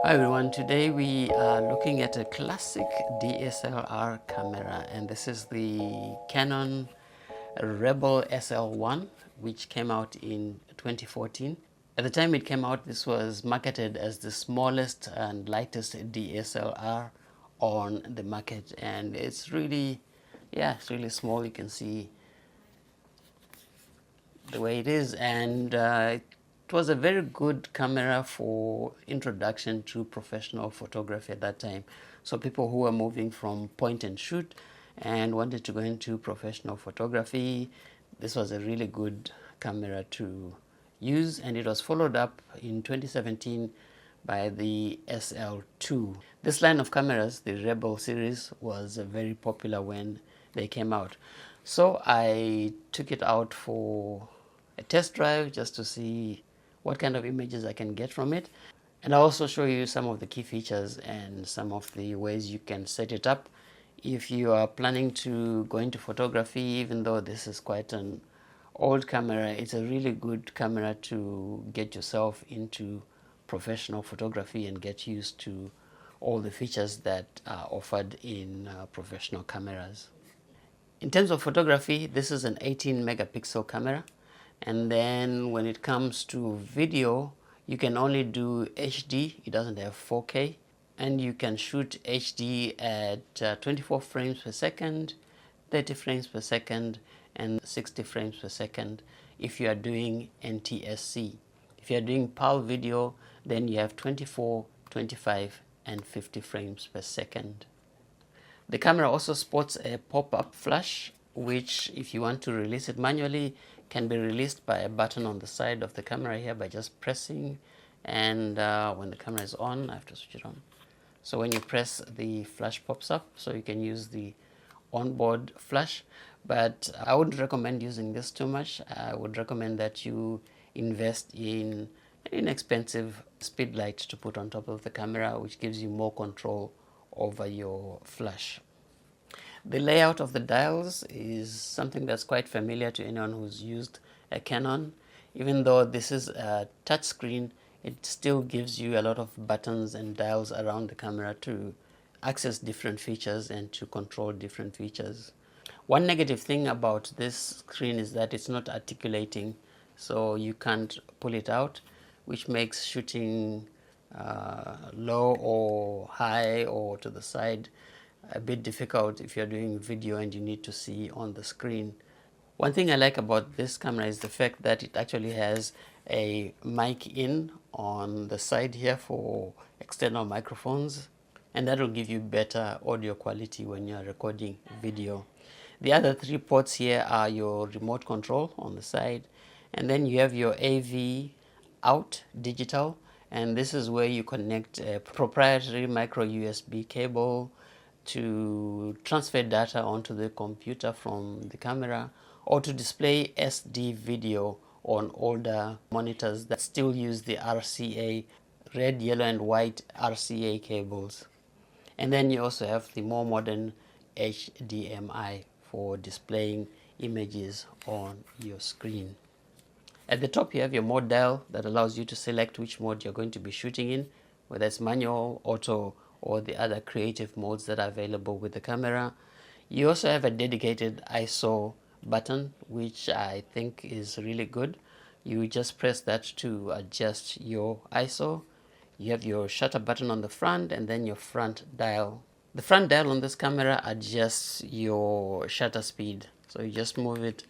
Hi everyone, today we are looking at a classic DSLR camera, and this is the Canon Rebel SL1, which came out in 2014. At the time it came out, this was marketed as the smallest and lightest DSLR on the market, and it's really small. You can see the way it is, and it was a very good camera for introduction to professional photography at that time. So people who were moving from point and shoot and wanted to go into professional photography, this was a really good camera to use, and it was followed up in 2017 by the SL2. This line of cameras, the Rebel series, was very popular when they came out. So I took it out for a test drive just to see what kind of images I can get from it. And I'll also show you some of the key features and some of the ways you can set it up if you are planning to go into photography. Even though this is quite an old camera, it's a really good camera to get yourself into professional photography and get used to all the features that are offered in professional cameras. In terms of photography, this is an 18 megapixel camera, and then when it comes to video, you can only do HD. It doesn't have 4K, and you can shoot HD at 24 frames per second, 30 frames per second, and 60 frames per second if you are doing NTSC. If you are doing PAL video, then you have 24, 25, and 50 frames per second. The camera also sports a pop-up flash, which if you want to release it manually, can be released by a button on the side of the camera here by just pressing, and when the camera is on, I have to switch it on. So when you press, the flash pops up, so you can use the onboard flash. But I wouldn't recommend using this too much. I would recommend that you invest in an inexpensive speed light to put on top of the camera, which gives you more control over your flash. The layout of the dials is something that's quite familiar to anyone who's used a Canon. Even though this is a touch screen, it still gives you a lot of buttons and dials around the camera to access different features and to control different features. One negative thing about this screen is that it's not articulating, so you can't pull it out, which makes shooting low or high or to the side a bit difficult if you're doing video and you need to see on the screen. One thing I like about this camera is the fact that it actually has a mic in on the side here for external microphones, and that will give you better audio quality when you're recording video. The other three ports here are your remote control on the side, and then you have your AV out digital, and this is where you connect a proprietary micro USB cable to transfer data onto the computer from the camera, or to display SD video on older monitors that still use the RCA, red, yellow and white RCA cables. And then you also have the more modern HDMI for displaying images on your screen. At the top you have your mode dial that allows you to select which mode you're going to be shooting in, whether it's manual, auto, or the other creative modes that are available with the camera. You also have a dedicated ISO button, which I think is really good. You just press that to adjust your ISO. You have your shutter button on the front, and then your front dial. The front dial on this camera adjusts your shutter speed. So you just move it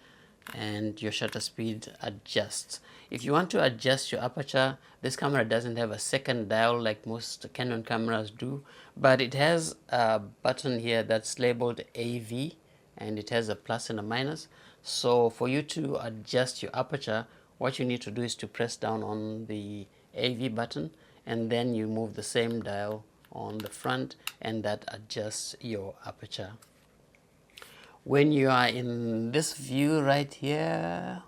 and your shutter speed adjusts. If you want to adjust your aperture, this camera doesn't have a second dial like most Canon cameras do, but it has a button here that's labeled AV, and it has a plus and a minus. So for you to adjust your aperture, what you need to do is to press down on the AV button, and then you move the same dial on the front, and that adjusts your aperture. When you are in this view right here,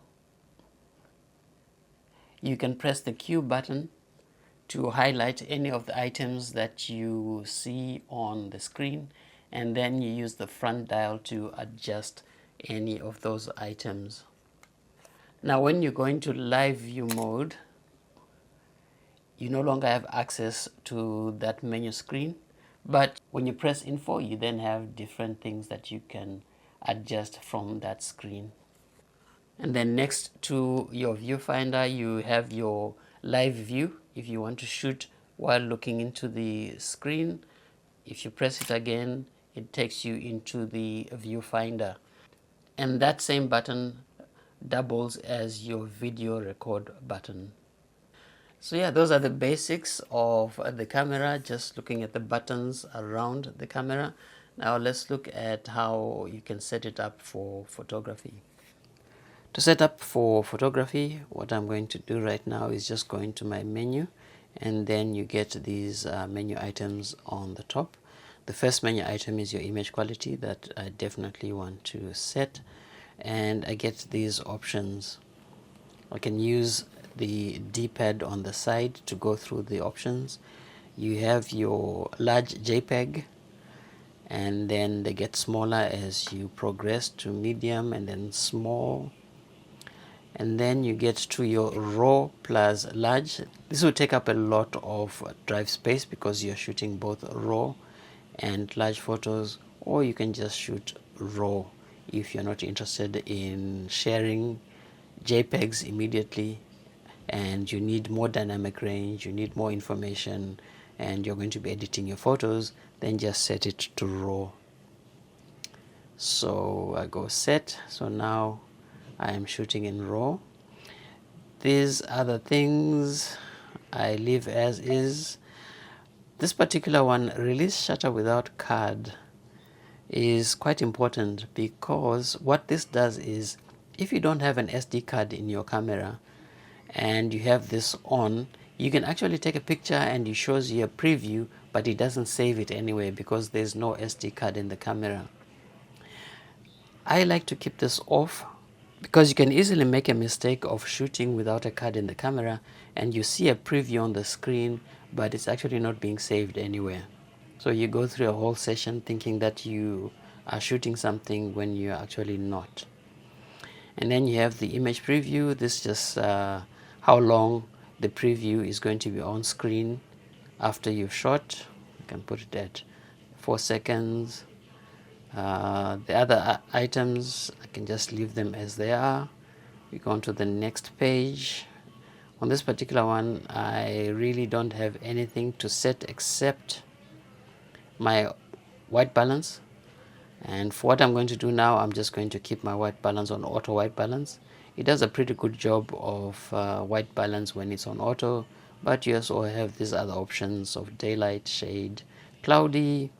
you can press the Q button to highlight any of the items that you see on the screen, and then you use the front dial to adjust any of those items. Now when you go into live view mode, you no longer have access to that menu screen. But when you press info, you then have different things that you can adjust from that screen. And then next to your viewfinder, you have your live view. If you want to shoot while looking into the screen, if you press it again, it takes you into the viewfinder. And that same button doubles as your video record button. So yeah, those are the basics of the camera, just looking at the buttons around the camera. Now let's look at how you can set it up for photography. To set up for photography, what I'm going to do right now is just go into my menu, and then you get these menu items on the top. The first menu item is your image quality that I definitely want to set, and I get these options. I can use the D-pad on the side to go through the options. You have your large JPEG, and then they get smaller as you progress to medium and then small, and then you get to your raw plus large. This will take up a lot of drive space because you're shooting both raw and large photos, or you can just shoot raw if you're not interested in sharing JPEGs immediately and you need more dynamic range, you need more information, and you're going to be editing your photos. Then just set it to raw. So I go set. So now I am shooting in RAW. These other things I leave as is. This particular one, release shutter without card, is quite important because what this does is, if you don't have an SD card in your camera and you have this on, you can actually take a picture and it shows you a preview, but it doesn't save it anyway because there's no SD card in the camera. I like to keep this off because you can easily make a mistake of shooting without a card in the camera and you see a preview on the screen, but it's actually not being saved anywhere. So you go through a whole session thinking that you are shooting something when you're actually not. And then you have the image preview. This is just how long the preview is going to be on screen after you've shot. You can put it at 4 seconds. The other items, I can just leave them as they are. We go on to the next page. On this particular one, I really don't have anything to set except my white balance. And for what I'm going to do now, I'm just going to keep my white balance on auto white balance. It does a pretty good job of white balance when it's on auto, but you also have these other options of daylight, shade, cloudy,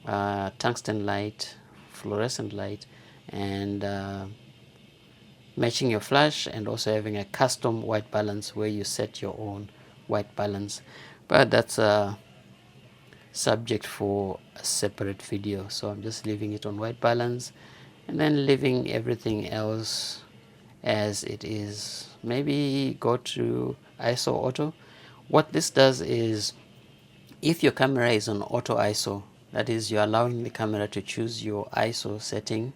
tungsten light, fluorescent light, and matching your flash, and also having a custom white balance where you set your own white balance. But that's a subject for a separate video, so I'm just leaving it on white balance and then leaving everything else as it is. Maybe go to ISO auto. What this does is, if your camera is on auto ISO, that is, you're allowing the camera to choose your ISO setting,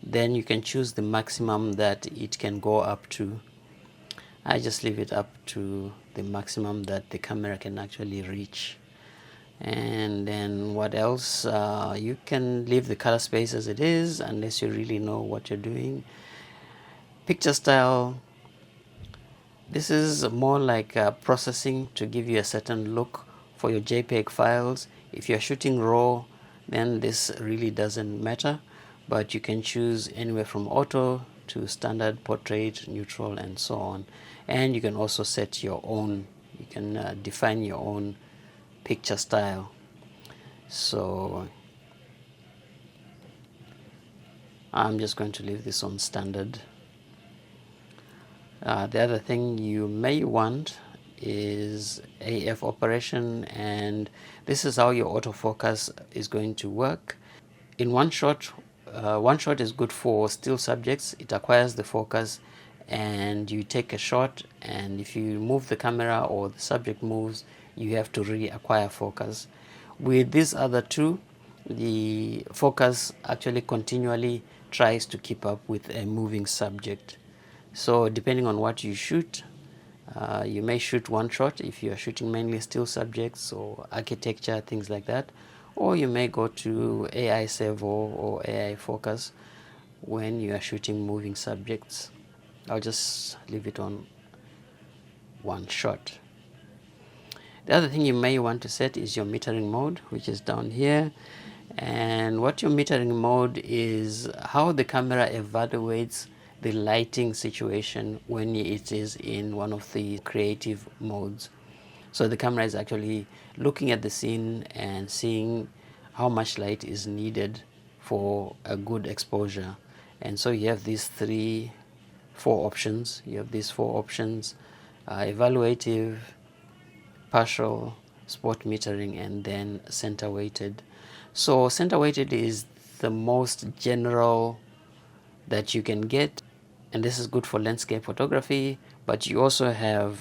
then you can choose the maximum that it can go up to. I just leave it up to the maximum that the camera can actually reach. And then what else? You can leave the color space as it is unless you really know what you're doing. Picture style, this is more like processing to give you a certain look for your JPEG files. If you're shooting RAW, then this really doesn't matter, but you can choose anywhere from auto to standard, portrait, neutral, and so on. And you can also set your own, you can define your own picture style. So I'm just going to leave this on standard. The other thing you may want is AF operation, and this is how your autofocus is going to work. In one shot is good for still subjects. It acquires the focus and you take a shot, and if you move the camera or the subject moves, you have to reacquire focus. With these other two, the focus actually continually tries to keep up with a moving subject. So depending on what you shoot, You may shoot one shot if you are shooting mainly still subjects or architecture, things like that, or you may go to AI servo or AI focus when you are shooting moving subjects. I'll just leave it on one shot. The other thing you may want to set is your metering mode, which is down here. And what your metering mode is how the camera evaluates the lighting situation when it is in one of the creative modes. So the camera is actually looking at the scene and seeing how much light is needed for a good exposure. And so you have these four options. You have these four options: evaluative, partial, spot metering, and then center weighted. So center weighted is the most general that you can get, and this is good for landscape photography. But you also have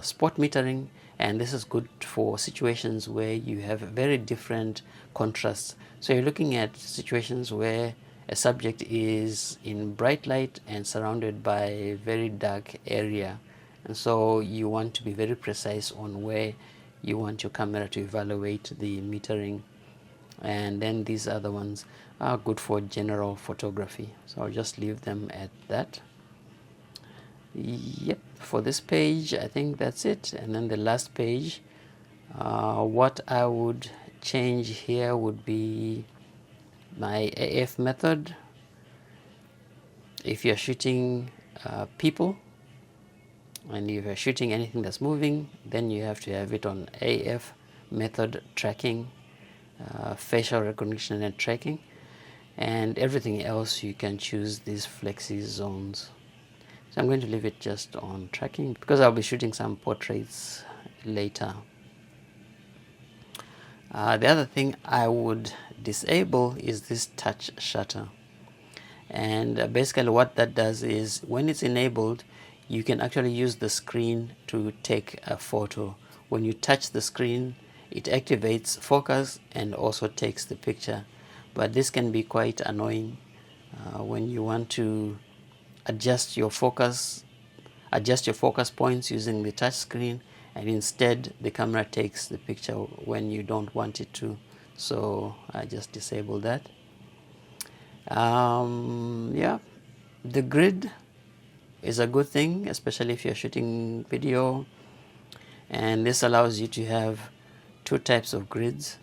spot metering, and this is good for situations where you have very different contrasts. So you're looking at situations where a subject is in bright light and surrounded by a very dark area, and so you want to be very precise on where you want your camera to evaluate the metering. And then these other ones are good for general photography, so I'll just leave them at that. Yep, for this page I think that's it. And then the last page, what I would change here would be my AF method. If you're shooting people, and if you're shooting anything that's moving, then you have to have it on AF method tracking, facial recognition and tracking, and everything else you can choose these flexi zones. So I'm going to leave it just on tracking because I'll be shooting some portraits later. The other thing I would disable is this touch shutter, and basically what that does is when it's enabled, you can actually use the screen to take a photo. When you touch the screen, it activates focus and also takes the picture. But this can be quite annoying when you want to adjust your focus points using the touch screen, and instead the camera takes the picture when you don't want it to. So I just disable that. Yeah, the grid is a good thing, especially if you're shooting video, and this allows you to have two types of grids: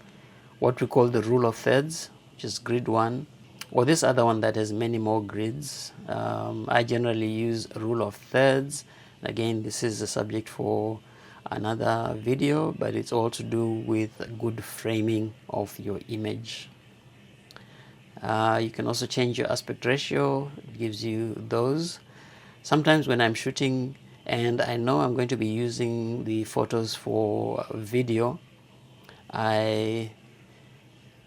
what we call the rule of thirds, which is grid 1, or this other one that has many more grids. I generally use rule of thirds. Again, this is a subject for another video, but it's all to do with good framing of your image. You can also change your aspect ratio. It gives you those. Sometimes when I'm shooting and I know I'm going to be using the photos for video, I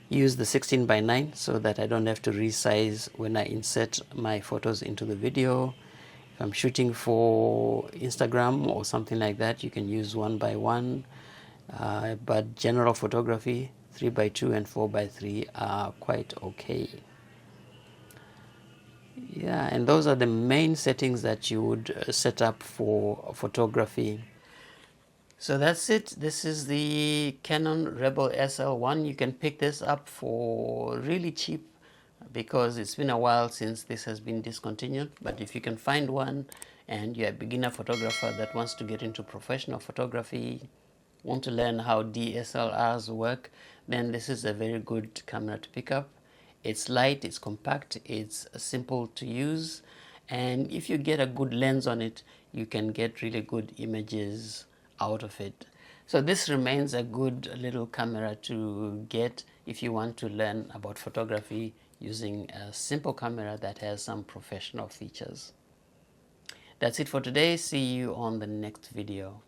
use the 16:9 so that I don't have to resize when I insert my photos into the video. If I'm shooting for Instagram or something like that, you can use 1:1, but general photography 3:2 and 4:3 are quite okay. Yeah, and those are the main settings that you would set up for photography. So that's it. This is the Canon Rebel SL1. You can pick this up for really cheap because it's been a while since this has been discontinued. But if you can find one and you're a beginner photographer that wants to get into professional photography, want to learn how DSLRs work, then this is a very good camera to pick up. It's light, it's compact, it's simple to use, and if you get a good lens on it, you can get really good images out of it. So this remains a good little camera to get if you want to learn about photography using a simple camera that has some professional features. That's it for today. See you on the next video.